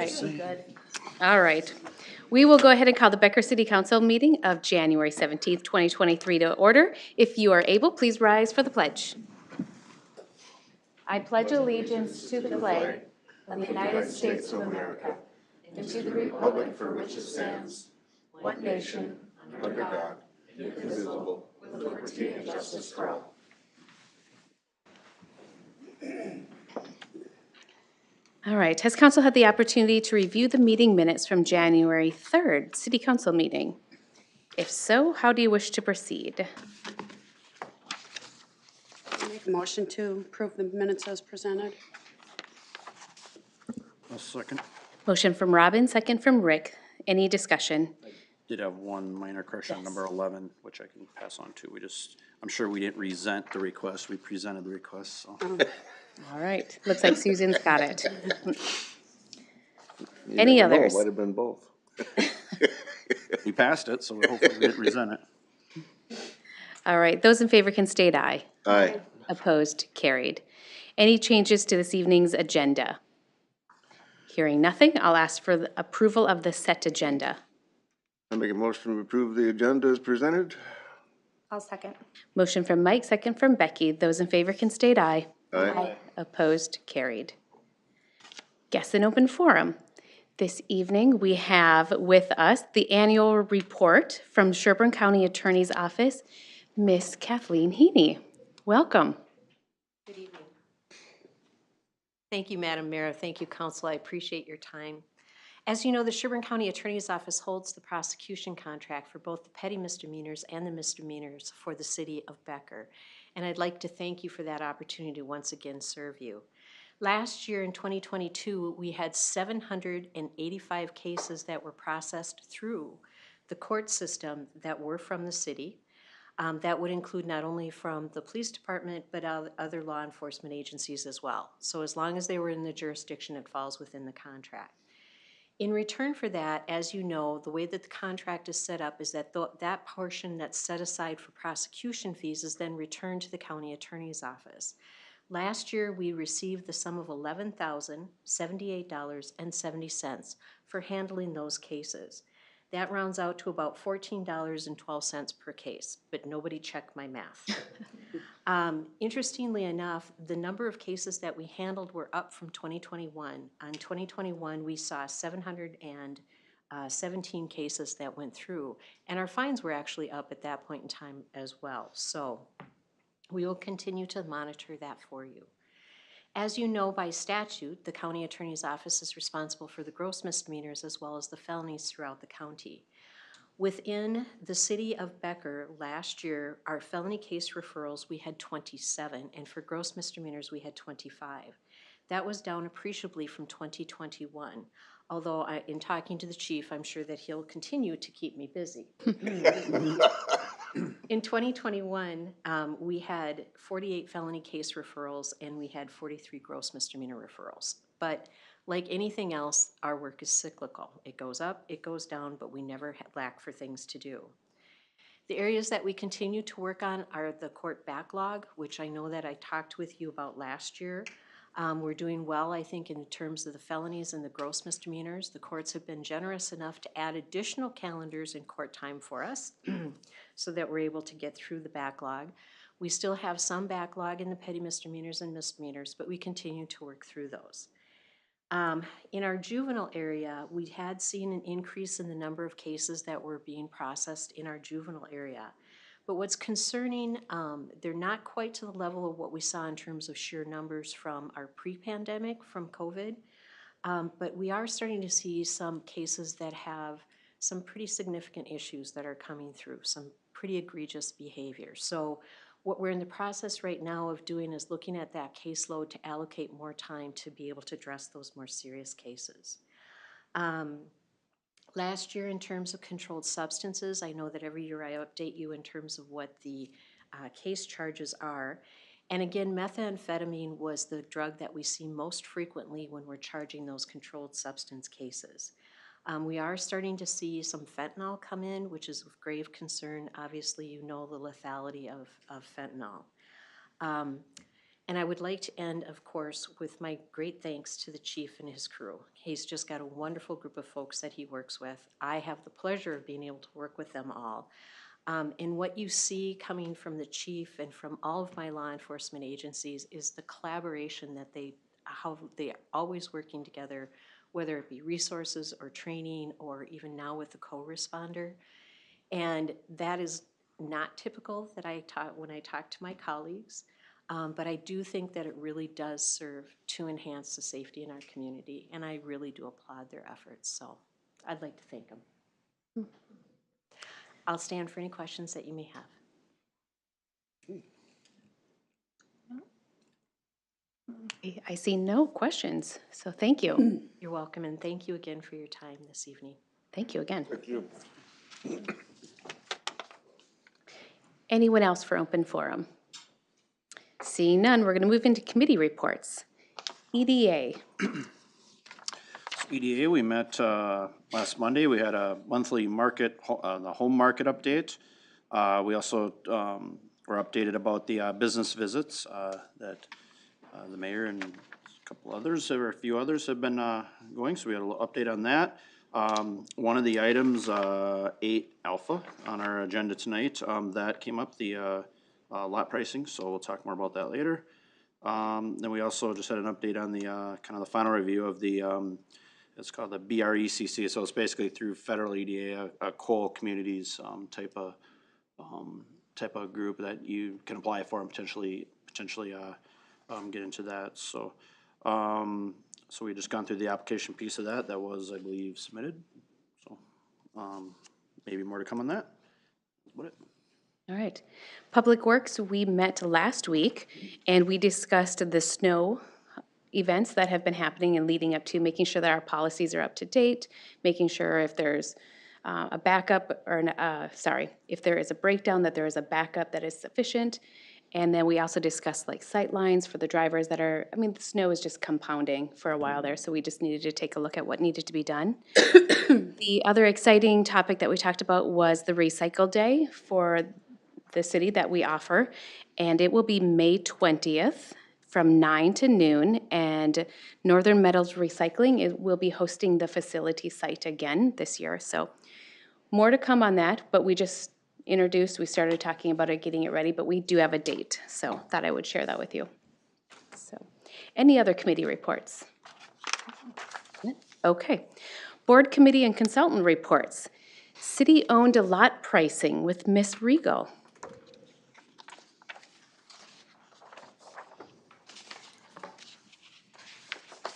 right. Good. All right. We will go ahead and call the Becker City Council meeting of January 17th, 2023 to order. If you are able, please rise for the pledge. I pledge allegiance to the flag of the United States of America and to the republic for which it stands, one nation, under God, indivisible, with liberty and justice for all. All right. Has council had the opportunity to review the meeting minutes from January 3rd, City Council meeting? If so, how do you wish to proceed? Make a motion to approve the minutes as presented. A second. Motion from Robin, second from Rick. Any discussion? Did have one minor correction on number 11, which I can pass on to. I'm sure we didn't resent the request. We presented the request, so. All right. Looks like Susan's got it. Any others? Might have been both. We passed it, so hopefully we didn't resent it. All right. Those in favor can state aye. Aye. Opposed? Carried. Any changes to this evening's agenda? Hearing nothing, I'll ask for the approval of the set agenda. I make a motion to approve the agenda as presented. I'll second. Motion from Mike, second from Becky. Those in favor can state aye. Aye. Opposed? Carried. Guests in open forum. This evening, we have with us the annual report from Sherburne County Attorney's Office, Miss Kathleen Heaney. Welcome. Good evening. Thank you, Madam Mayor. Thank you, Council. I appreciate your time. As you know, the Sherburne County Attorney's Office holds the prosecution contract for both the petty misdemeanors and the misdemeanors for the city of Becker. And I'd like to thank you for that opportunity to once again serve you. Last year in 2022, we had 785 cases that were processed through the court system that were from the city. That would include not only from the police department, but other law enforcement agencies as well. So as long as they were in the jurisdiction, it falls within the contract. In return for that, as you know, the way that the contract is set up is that that portion that's set aside for prosecution fees is then returned to the county attorney's office. Last year, we received the sum of $11,078.70 for handling those cases. That rounds out to about $14.12 per case, but nobody checked my math. Interestingly enough, the number of cases that we handled were up from 2021. On 2021, we saw 717 cases that went through, and our fines were actually up at that point in time as well. So we will continue to monitor that for you. As you know, by statute, the county attorney's office is responsible for the gross misdemeanors as well as the felonies throughout the county. Within the city of Becker last year, our felony case referrals, we had 27, and for gross misdemeanors, we had 25. That was down appreciably from 2021, although in talking to the chief, I'm sure that he'll continue to keep me busy. In 2021, we had 48 felony case referrals and we had 43 gross misdemeanor referrals. But like anything else, our work is cyclical. It goes up, it goes down, but we never lack for things to do. The areas that we continue to work on are the court backlog, which I know that I talked with you about last year. We're doing well, I think, in terms of the felonies and the gross misdemeanors. The courts have been generous enough to add additional calendars in court time for us so that we're able to get through the backlog. We still have some backlog in the petty misdemeanors and misdemeanors, but we continue to work through those. In our juvenile area, we had seen an increase in the number of cases that were being processed in our juvenile area. But what's concerning, they're not quite to the level of what we saw in terms of sheer numbers from our pre-pandemic, from COVID. But we are starting to see some cases that have some pretty significant issues that are coming through, some pretty egregious behavior. So what we're in the process right now of doing is looking at that caseload to allocate more time to be able to address those more serious cases. Last year, in terms of controlled substances, I know that every year I update you in terms of what the case charges are. And again, methamphetamine was the drug that we see most frequently when we're charging those controlled substance cases. We are starting to see some fentanyl come in, which is of grave concern. Obviously, you know the lethality of fentanyl. And I would like to end, of course, with my great thanks to the chief and his crew. He's just got a wonderful group of folks that he works with. I have the pleasure of being able to work with them all. And what you see coming from the chief and from all of my law enforcement agencies is the collaboration that how they are always working together, whether it be resources or training or even now with the co-responder. And that is not typical that I taught when I talk to my colleagues. But I do think that it really does serve to enhance the safety in our community, and I really do applaud their efforts. So I'd like to thank them. I'll stand for any questions that you may have. I see no questions, so thank you. You're welcome, and thank you again for your time this evening. Thank you again. Thank you. Anyone else for open forum? Seeing none, we're going to move into committee reports. EDA. EDA, we met last Monday. We had a monthly market, the home market update. We also were updated about the business visits that the mayor and a couple others, or a few others have been going, so we had a little update on that. One of the items, 8 Alpha on our agenda tonight, that came up, the lot pricing, so we'll talk more about that later. Then we also just had an update on the kind of the final review of the it's called the BRECC, so it's basically through federal EDA, a coal communities type of group that you can apply for and potentially get into that. So so we just gone through the application piece of that. That was, I believe, submitted. So maybe more to come on that. That's about it. All right. Public Works, we met last week and we discussed the snow events that have been happening and leading up to making sure that our policies are up to date, making sure if there's a backup or, if there is a breakdown, that there is a backup that is sufficient. And then we also discussed like sight lines for the drivers that are, I mean, the snow is just compounding for a while there, so we just needed to take a look at what needed to be done. The other exciting topic that we talked about was the Recycle Day for the city that we offer, and it will be May 20th from 9 to noon, and Northern Metals Recycling will be hosting the facility site again this year, so more to come on that, but we just we started talking about it, getting it ready, but we do have a date, so thought I would share that with you. So, any other committee reports? Okay. Board committee and consultant reports. City-owned lot pricing with Miss Regal.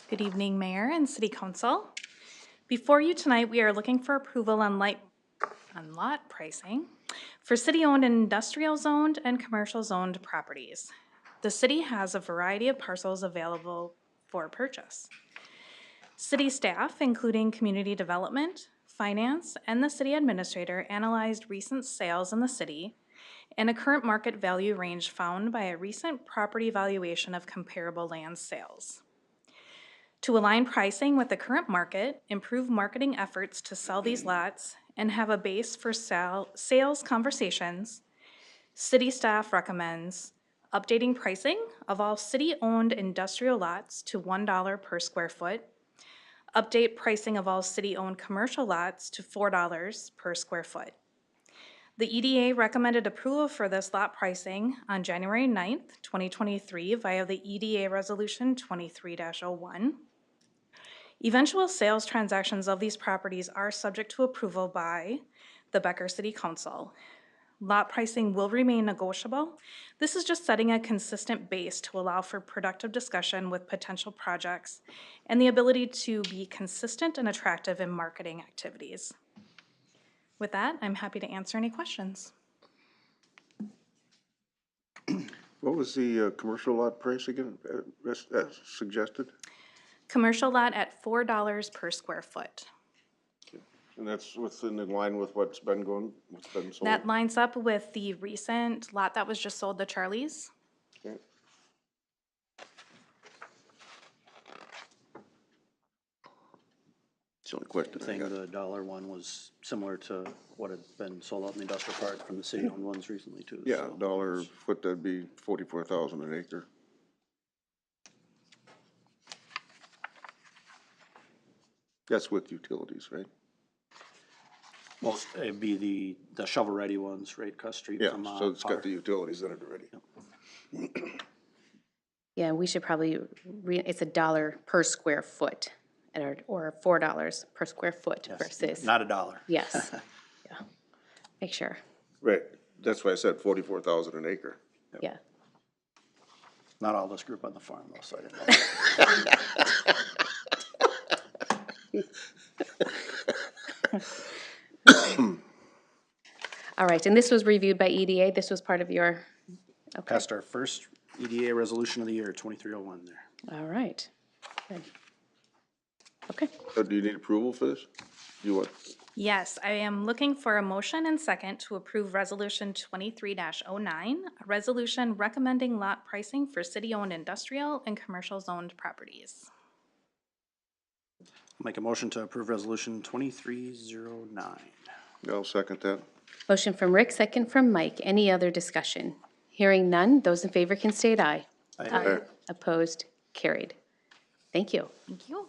Good evening, Mayor and City Council. Before you tonight, we are looking for approval on lot pricing for city-owned industrial zoned and commercial zoned properties. The city has a variety of parcels available for purchase. City staff, including community development, finance, and the city administrator, analyzed recent sales in the city and a current market value range found by a recent property valuation of comparable land sales. To align pricing with the current market, improve marketing efforts to sell these lots, and have a base for sales conversations, city staff recommends updating pricing of all city-owned industrial lots to $1 per square foot, update pricing of all city-owned commercial lots to $4 per square foot. The EDA recommended approval for this lot pricing on January 9th, 2023 via the EDA Resolution 23-01. Eventual sales transactions of these properties are subject to approval by the Becker City Council. Lot pricing will remain negotiable. This is just setting a consistent base to allow for productive discussion with potential projects and the ability to be consistent and attractive in marketing activities. With that, I'm happy to answer any questions. What was the commercial lot price again, suggested? Commercial lot at $4 per square foot. And that's in line with what's been sold? That lines up with the recent lot that was just sold to Charlie's. Okay. It's the only question I I think got. the dollar one was similar to what had been sold out in the industrial park from the city-owned ones recently too. Yeah, so. dollar foot, that'd be 44,000 an acre. That's with utilities, right? Well, it'd be the shovel-ready ones, right, across the street Yeah, from, so it's Power. got the utilities in it already. Yeah, we should probably, it's $1 per square foot, or $4 per square foot Yes, versus, not $1. yes. Yeah. Make sure, Right, that's why I said 44,000 an acre. yeah. Not all this group on the farm though, so I didn't know. All right, and this was reviewed by EDA, this was part of your, okay, Passed our first EDA resolution of the year, 2301 there. all right. Good. Okay, So do you need approval for this? You want, Yes, I am looking for a motion and second to approve Resolution 23-09, a resolution recommending lot pricing for city-owned industrial and commercial zoned properties. Make a motion to approve resolution 2309. I'll second that. motion from Rick, second from Mike. Any other discussion? Hearing none, those in favor can state aye. Aye. Opposed, carried. Thank you. Thank you.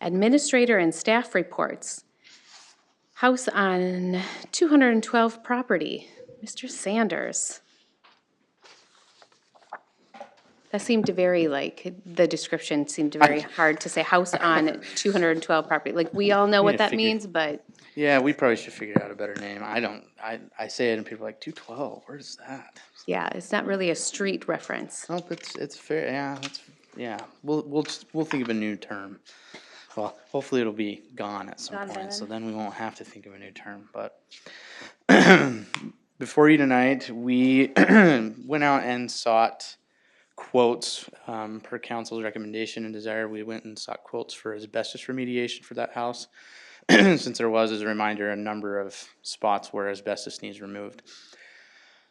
Administrator and staff reports. House on 212 property, Mr. Sanders. That seemed to very, like, the description seemed very hard to say, house on 212 property. Like, we all know what that figure- means, but, Yeah, we probably should figure out a better name. I say it and people are like, 212, where's that? yeah, it's not really a street reference. Nope, it's fair, yeah, we'll think of a new term. Well, hopefully it'll be gone at some point, so then we won't have to think of a new term, but. Before you tonight, we went out and sought quotes, per council's recommendation and desire. We went and sought quotes for asbestos remediation for that house. Since there was, as a reminder, a number of spots where asbestos needs removed.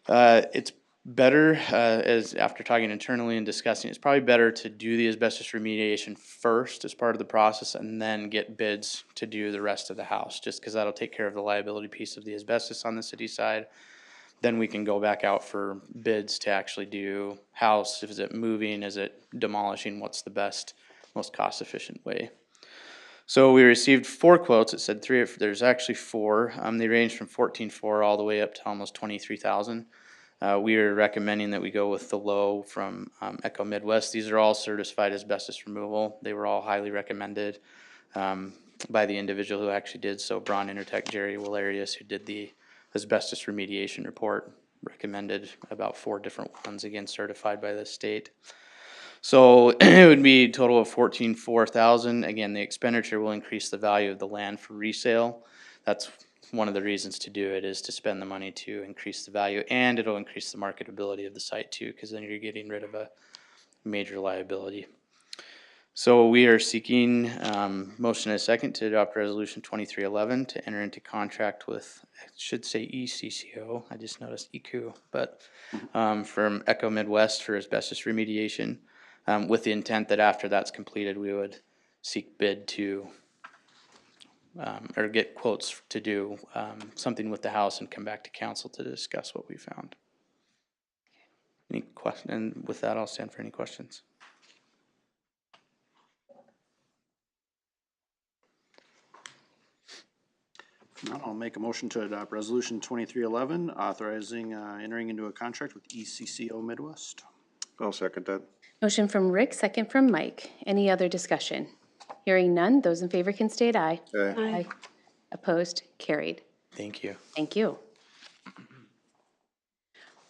It's better, as after talking internally and discussing, it's probably better to do the asbestos remediation first as part of the process and then get bids to do the rest of the house, just because that'll take care of the liability piece of the asbestos on the city side. Then we can go back out for bids to actually do house. Is it moving? Is it demolishing? What's the best, most cost-efficient way? So we received 4 quotes. It said 3. There's actually 4. They range from 14,400 all the way up to almost 23,000. We are recommending that we go with the low from Echo Midwest. These are all certified asbestos removal. They were all highly recommended by the individual who actually did so. Braun Intertech, Jerry Willarius, who did the asbestos remediation report, recommended about 4 different ones, again certified by the state. So it would be a total of 14,400. Again, the expenditure will increase the value of the land for resale. That's one of the reasons to do it, is to spend the money to increase the value, and it'll increase the marketability of the site too, because then you're getting rid of a major liability. So we are seeking motion and a second to adopt resolution 2311 to enter into contract with, it should say ECCO, I just noticed EQ, but from Echo Midwest for asbestos remediation, with the intent that after that's completed, we would seek bid to, or get quotes to do something with the house and come back to council to discuss what we found. Any question? And with that, I'll stand for any questions. Now I'll make a motion to adopt resolution 2311, authorizing entering into a contract with ECCO Midwest. I'll second that. Motion from Rick, second from Mike. Any other discussion? Hearing none, those in favor can state aye. Aye. Opposed, carried. Thank you. Thank you.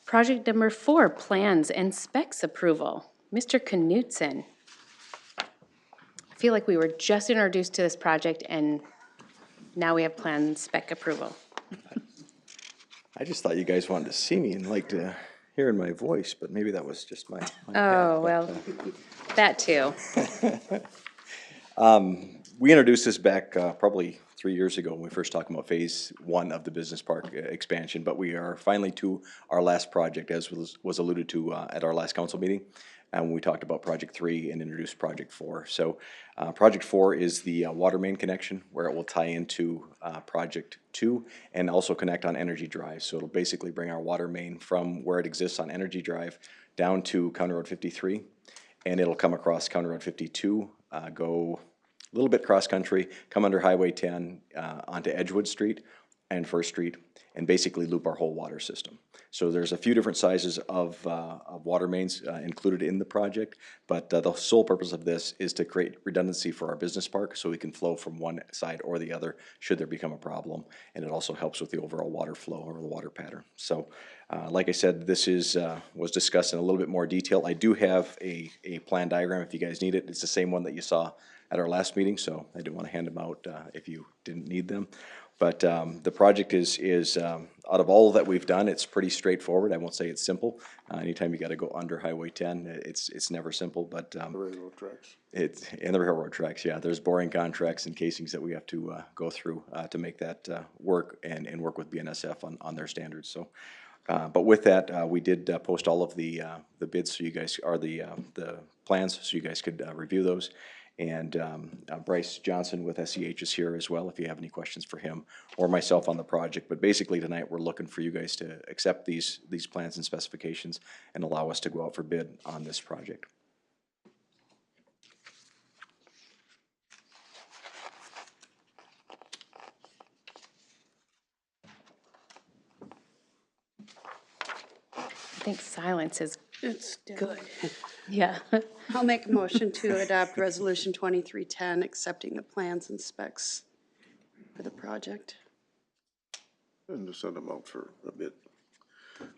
Project number 4, plans and specs approval. Mr. Knutson. I feel like we were just introduced to this project and now we have plan and spec approval. I just thought you guys wanted to see me and liked hearing my voice, but maybe that was just my Oh, well, that too. We introduced this back probably 3 years ago when we first talked about phase 1 of the business park expansion, but we are finally to our last project, as was alluded to at our last council meeting. And we talked about project 3 and introduced project 4. So project 4 is the water main connection, where it will tie into project 2 and also connect on Energy Drive. So it'll basically bring our water main from where it exists on Energy Drive down to County Road 53, and it'll come across County Road 52, go little bit cross-country, come under Highway 10 onto Edgewood Street and First Street, and basically loop our whole water system. So there's a few different sizes of water mains included in the project, but the sole purpose of this is to create redundancy for our business park so we can flow from one side or the other should there become a problem, and it also helps with the overall water flow or the water pattern. So like I said, this was discussed in a little bit more detail. I do have a plan diagram if you guys need it. It's the same one that you saw at our last meeting, so I didn't want to hand them out if you didn't need them. But the project is out of all that we've done, it's pretty straightforward. I won't say it's simple. Anytime you got to go under Highway 10, it's never simple. But Railroad tracks. it's in the railroad tracks. Yeah, there's boring contracts and casings that we have to go through to make that work and work with BNSF on their standards. So, but with that, we did post all of the bids, so you guys are the plans, so you guys could review those. And Bryce Johnson with SEH is here as well if you have any questions for him or myself on the project. But basically tonight we're looking for you guys to accept these plans and specifications and allow us to go out for bid on this project. I think silence is It's good. Yeah. I'll make a motion to adopt Resolution 2310, accepting the plans and specs for the project. And to send them out for a bid.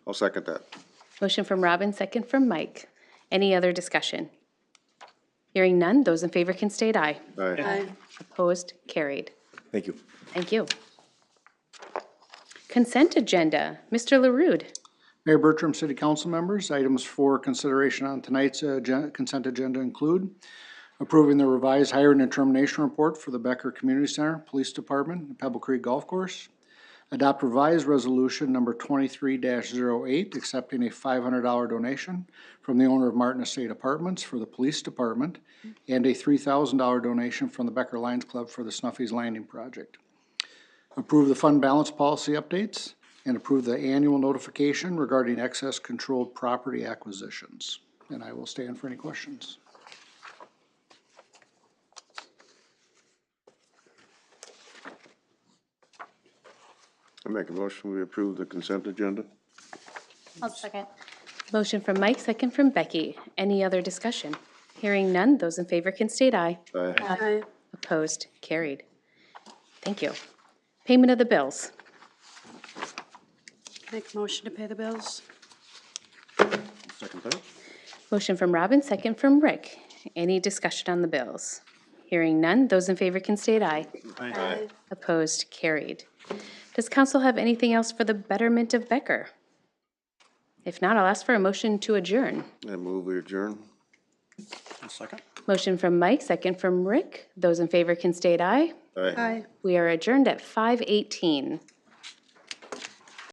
I'll second that. Motion from Robin, second from Mike. Any other discussion? Hearing none, those in favor can state aye. Aye. Opposed, carried. Thank you. Thank you. Consent agenda, Mr. LaRude. Mayor Bertram, City Council members, items for consideration on tonight's consent agenda include approving the revised hiring and termination report for the Becker Community Center, Police Department, and Pebble Creek Golf Course. Adopt revised resolution number 23-08, accepting a $500 donation from the owner of Martin Estate Apartments for the Police Department and a $3,000 donation from the Becker Lions Club for the Snuffy's Landing Project. Approve the fund balance policy updates and approve the annual notification regarding excess controlled property acquisitions. And I will stand for any questions. I make a motion, we approve the consent agenda. I'll second. Motion from Mike, second from Becky. Any other discussion? Hearing none, those in favor can state aye. Aye. Aye. Opposed, carried. Thank you. Payment of the bills. Make a motion to pay the bills. Second that. Motion from Robin, second from Rick. Any discussion on the bills? Hearing none, those in favor can state aye. Aye. Opposed, carried. Does council have anything else for the betterment of Becker? If not, I'll ask for a motion to adjourn. I move we adjourn. Second. Motion from Mike, second from Rick. Those in favor can state aye. Aye. Aye. We are adjourned at 5:18.